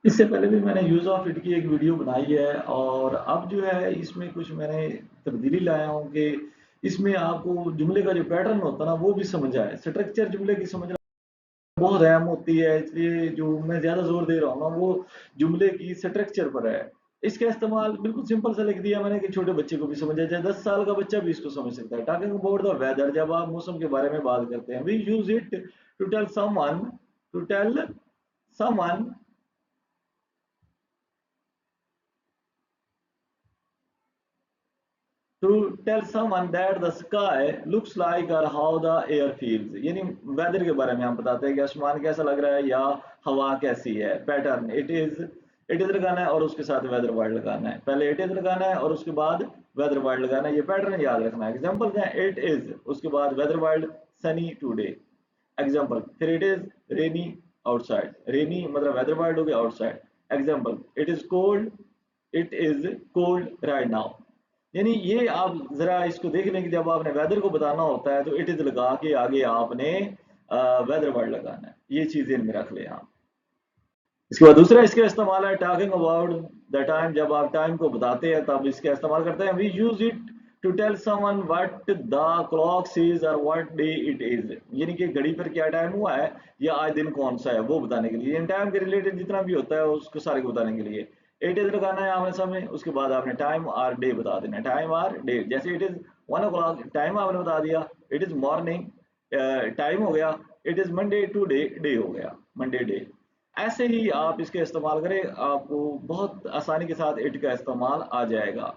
इससे पहले भी मैंने यूज़ ऑफ इट की एक वीडियो बनाई है और अब जो है इसमें कुछ मैंने तब्दीली लाया हूँ कि इसमें आपको जुमले का जो पैटर्न होता है ना वो भी समझ आए। स्ट्रक्चर जुमले की समझना बहुत अहम होती है, इसलिए जो मैं ज़्यादा ज़ोर दे रहा हूँ ना वो जुमले की स्ट्रक्चर पर है। इसका इस्तेमाल बिल्कुल सिंपल सा लिख दिया मैंने कि छोटे बच्चे को भी समझ आ जाए, 10 साल का बच्चा भी इसको समझ सकता है। टॉकिंग अबाउट द वेदर, जब आप मौसम के बारे में बात करते हैं, we use it to tell someone to tell someone that the sky looks like or how the air feels, यानी वेदर के बारे में हम बताते हैं कि आसमान कैसा लग रहा है या हवा कैसी है। पैटर्न इट इज लगाना है और उसके साथ वेदर वर्ड लगाना है। पहले इट इज लगाना है और उसके बाद वेदर वर्ड लगाना है। ये पैटर्न याद रखना है। एग्जांपल है इट इज, उसके बाद weather word sunny today. Example फिर it is rainy outside, rainy मतलब वेदर वर्ड हो गया outside. Example it is cold, it is cold right now. यानी ये आप जरा इसको देख लें कि जब आपने वेदर को बताना होता है तो इट इज लगा के आगे आपने वेदर वर्ड लगाना है। ये चीजें इनमें रख लें आप। इसके बाद दूसरा इसका इस्तेमाल है टॉकिंग अबाउट द टाइम, जब आप टाइम को बताते हैं तब इसका इस्तेमाल करते हैं। We use it to tell someone what the clock says और व्हाट डे इट इज, यानी कि घड़ी पर क्या टाइम हुआ है या आज दिन कौन सा है वो बताने के लिए। टाइम के रिलेटेड जितना भी होता है उसको सारे को बताने के लिए इट इज लगाना है आमने सामने। उसके बाद आपने टाइम और डे बता देना है, टाइम और डे। जैसे इट इज 1 o'clock, टाइम आपने बता दिया। इट इज मॉर्निंग, टाइम हो गया। It is Monday today, day हो गया मंडे डे। ऐसे ही आप इसका इस्तेमाल करें, आपको बहुत आसानी के साथ इट का इस्तेमाल आ जाएगा।